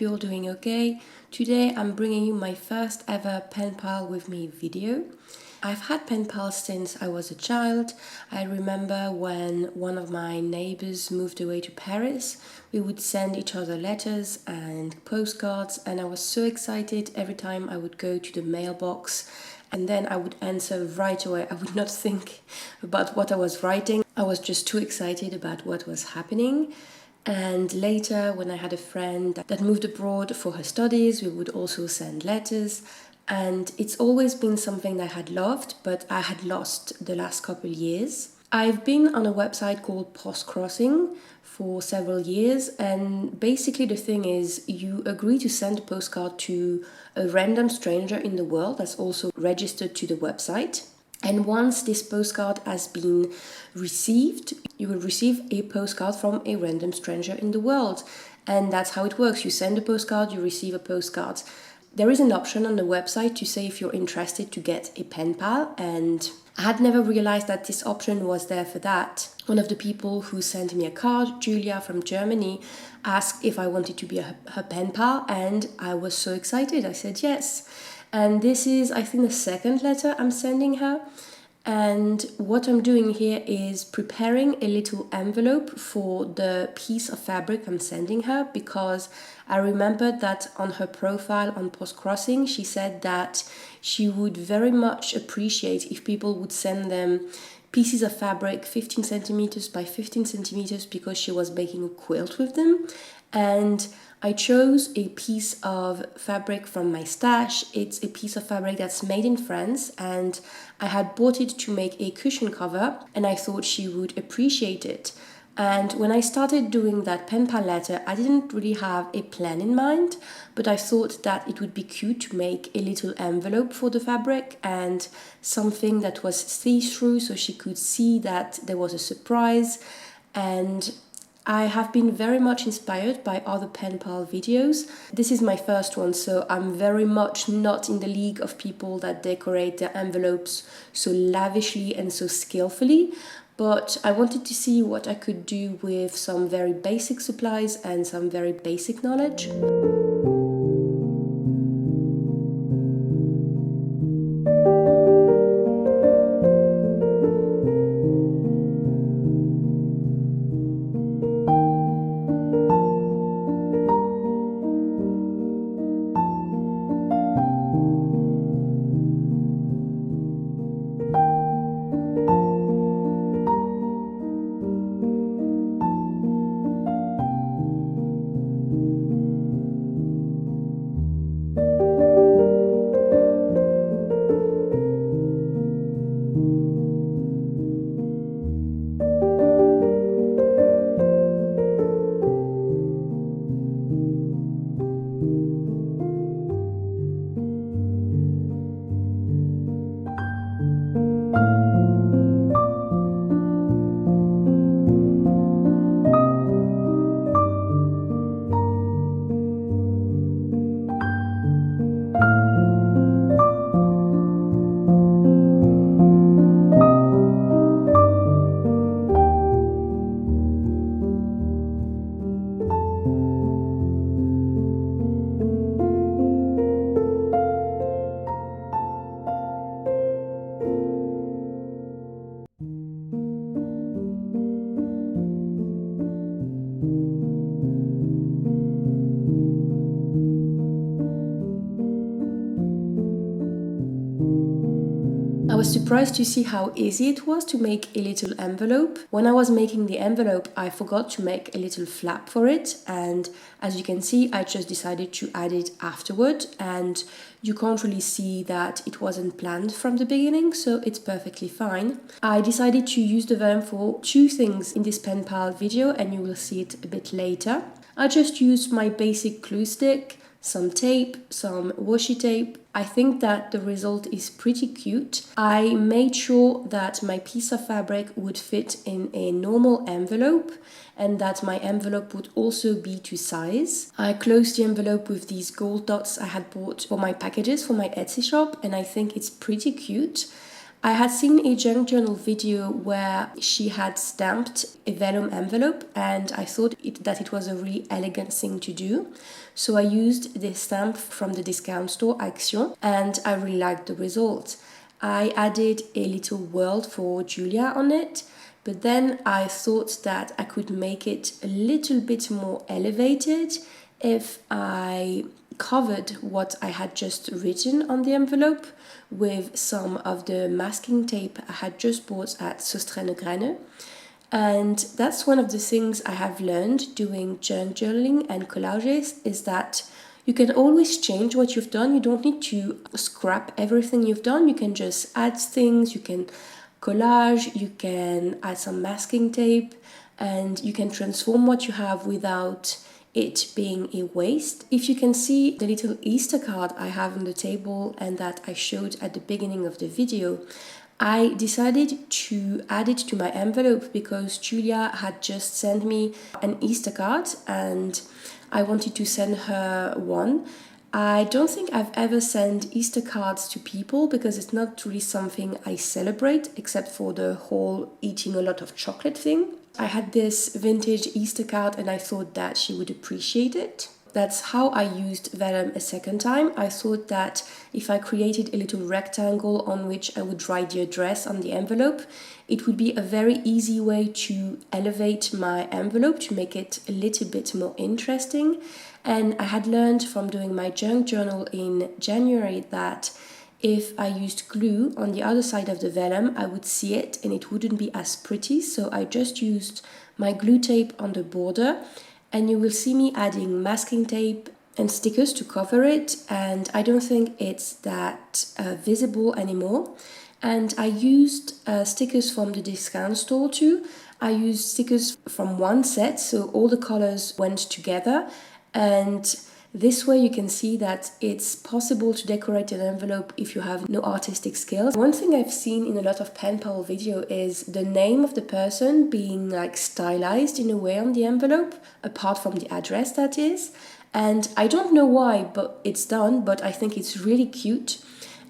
you're all doing okay. Today I'm bringing you my first ever pen pal with me video. I've had pen pals since I was a child. I remember when one of my neighbors moved away to Paris, we would send each other letters and postcards, and I was so excited every time I would go to the mailbox, and then I would answer right away. I would not think about what I was writing. I was just too excited about what was happening. And later, when I had a friend that moved abroad for her studies, we would also send letters. And it's always been something that I had loved, but I had lost the last couple of years. I've been on a website called Postcrossing for several years, and basically the thing is you agree to send a postcard to a random stranger in the world that's also registered to the website. And once this postcard has been received, you will receive a postcard from a random stranger in the world. And that's how it works. You send a postcard, you receive a postcard. There is an option on the website to say if you're interested to get a pen pal, and I had never realized that this option was there for that. One of the people who sent me a card, Julia from Germany, asked if I wanted to be her pen pal, and I was so excited. I said yes. And this is, I think, the second letter I'm sending her. And what I'm doing here is preparing a little envelope for the piece of fabric I'm sending her, because I remembered that on her profile on Postcrossing, she said that she would very much appreciate if people would send them pieces of fabric 15 centimeters by 15 centimeters because she was making a quilt with them. And I chose a piece of fabric from my stash. It's a piece of fabric that's made in France, and I had bought it to make a cushion cover, and I thought she would appreciate it. And when I started doing that pen pal letter, I didn't really have a plan in mind, but I thought that it would be cute to make a little envelope for the fabric and something that was see-through so she could see that there was a surprise. And I have been very much inspired by other pen pal videos. This is my first one, so I'm very much not in the league of people that decorate their envelopes so lavishly and so skillfully. But I wanted to see what I could do with some very basic supplies and some very basic knowledge. I was surprised to see how easy it was to make a little envelope. When I was making the envelope, I forgot to make a little flap for it, and as you can see, I just decided to add it afterward, and you can't really see that it wasn't planned from the beginning, so it's perfectly fine. I decided to use the vellum for two things in this pen pal video, and you will see it a bit later. I just used my basic glue stick, some tape, some washi tape. I think that the result is pretty cute. I made sure that my piece of fabric would fit in a normal envelope and that my envelope would also be to size. I closed the envelope with these gold dots I had bought for my packages for my Etsy shop, and I think it's pretty cute. I had seen a junk journal video where she had stamped a vellum envelope, and I thought that it was a really elegant thing to do. So I used this stamp from the discount store Action, and I really liked the result. I added a little world for Julia on it, but then I thought that I could make it a little bit more elevated if I covered what I had just written on the envelope with some of the masking tape I had just bought at Søstrene Grene. And that's one of the things I have learned doing junk journaling and collages, is that you can always change what you've done. You don't need to scrap everything you've done. You can just add things, you can collage, you can add some masking tape, and you can transform what you have without it being a waste. If you can see the little Easter card I have on the table and that I showed at the beginning of the video, I decided to add it to my envelope because Julia had just sent me an Easter card and I wanted to send her one. I don't think I've ever sent Easter cards to people because it's not really something I celebrate, except for the whole eating a lot of chocolate thing. I had this vintage Easter card and I thought that she would appreciate it. That's how I used vellum a second time. I thought that if I created a little rectangle on which I would write the address on the envelope, it would be a very easy way to elevate my envelope, to make it a little bit more interesting. And I had learned from doing my junk journal in January that if I used glue on the other side of the vellum, I would see it and it wouldn't be as pretty. So I just used my glue tape on the border, and you will see me adding masking tape and stickers to cover it, and I don't think it's that visible anymore. And I used stickers from the discount store too. I used stickers from one set, so all the colors went together, and this way you can see that it's possible to decorate an envelope if you have no artistic skills. One thing I've seen in a lot of pen pal video is the name of the person being like stylized in a way on the envelope, apart from the address that is. And I don't know why, but it's done, but I think it's really cute.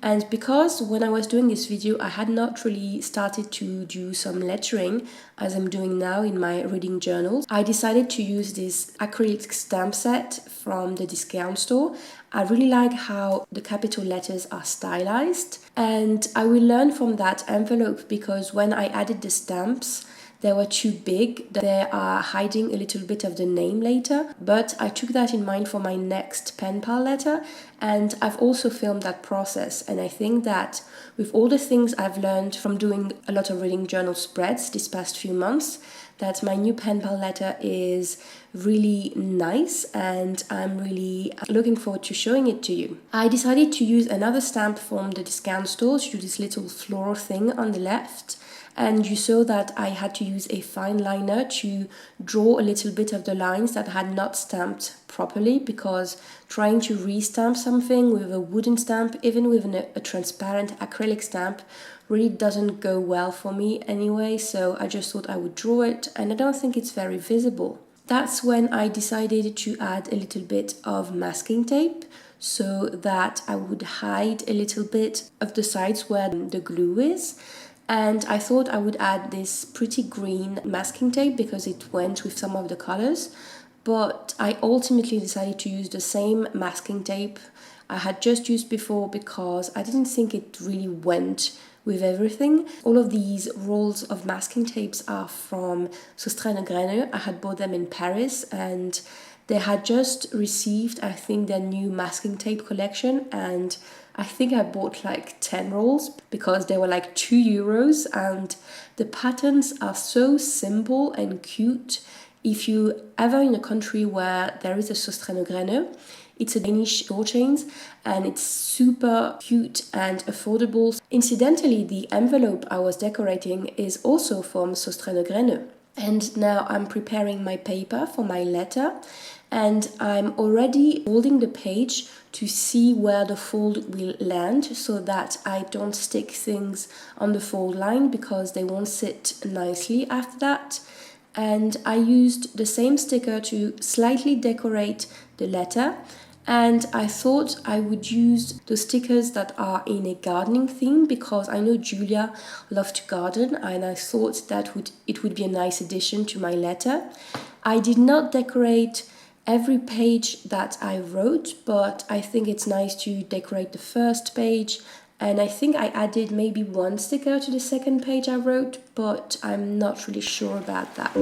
And because when I was doing this video, I had not really started to do some lettering as I'm doing now in my reading journals, I decided to use this acrylic stamp set from the discount store. I really like how the capital letters are stylized, and I will learn from that envelope because when I added the stamps, they were too big. They are hiding a little bit of the name later, but I took that in mind for my next pen pal letter, and I've also filmed that process. And I think that with all the things I've learned from doing a lot of reading journal spreads this past few months, that my new pen pal letter is really nice, and I'm really looking forward to showing it to you. I decided to use another stamp from the discount store to do this little floral thing on the left. And you saw that I had to use a fine liner to draw a little bit of the lines that had not stamped properly, because trying to re-stamp something with a wooden stamp, even with a transparent acrylic stamp, really doesn't go well for me anyway, so I just thought I would draw it, and I don't think it's very visible. That's when I decided to add a little bit of masking tape so that I would hide a little bit of the sides where the glue is. And I thought I would add this pretty green masking tape because it went with some of the colors, but I ultimately decided to use the same masking tape I had just used before because I didn't think it really went with everything. All of these rolls of masking tapes are from Søstrene Grene. I had bought them in Paris, and they had just received, I think, their new masking tape collection, and I think I bought like 10 rolls because they were like €2, and the patterns are so simple and cute. If you ever in a country where there is a Søstrene Grene, it's a Danish store chain, and it's super cute and affordable. Incidentally, the envelope I was decorating is also from Søstrene Grene. And now I'm preparing my paper for my letter, and I'm already folding the page to see where the fold will land so that I don't stick things on the fold line because they won't sit nicely after that. And I used the same sticker to slightly decorate the letter, And I thought I would use the stickers that are in a gardening theme because I know Julia loves to garden, and I thought that it would be a nice addition to my letter. I did not decorate every page that I wrote, but I think it's nice to decorate the first page, and I think I added maybe one sticker to the second page I wrote, but I'm not really sure about that.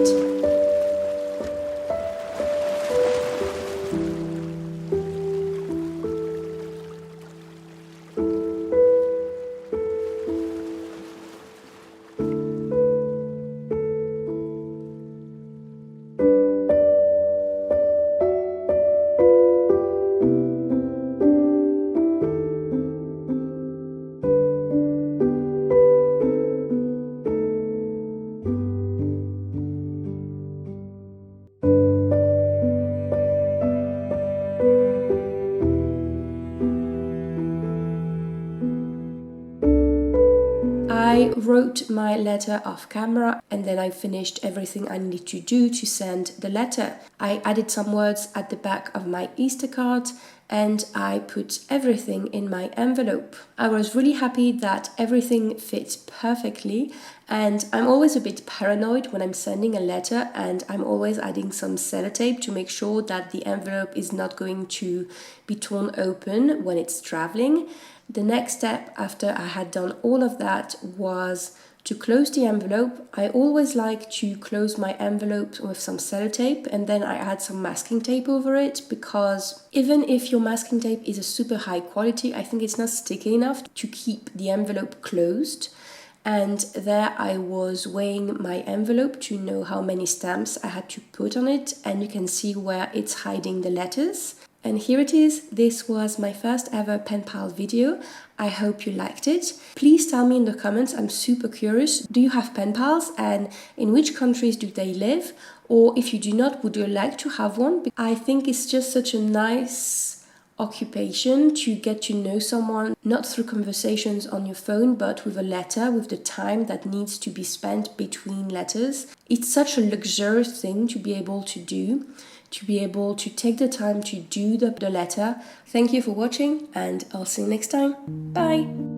I wrote my letter off camera and then I finished everything I needed to do to send the letter. I added some words at the back of my Easter card and I put everything in my envelope. I was really happy that everything fits perfectly, and I'm always a bit paranoid when I'm sending a letter, and I'm always adding some sellotape to make sure that the envelope is not going to be torn open when it's traveling. The next step after I had done all of that was to close the envelope. I always like to close my envelope with some sellotape and then I add some masking tape over it, because even if your masking tape is a super high quality, I think it's not sticky enough to keep the envelope closed. And there I was weighing my envelope to know how many stamps I had to put on it, and you can see where it's hiding the letters. And here it is. This was my first ever pen pal video. I hope you liked it. Please tell me in the comments, I'm super curious. Do you have pen pals, and in which countries do they live? Or if you do not, would you like to have one? I think it's just such a nice occupation to get to know someone, not through conversations on your phone, but with a letter, with the time that needs to be spent between letters. It's such a luxurious thing to be able to do, to be able to take the time to do the letter. Thank you for watching, and I'll see you next time. Bye!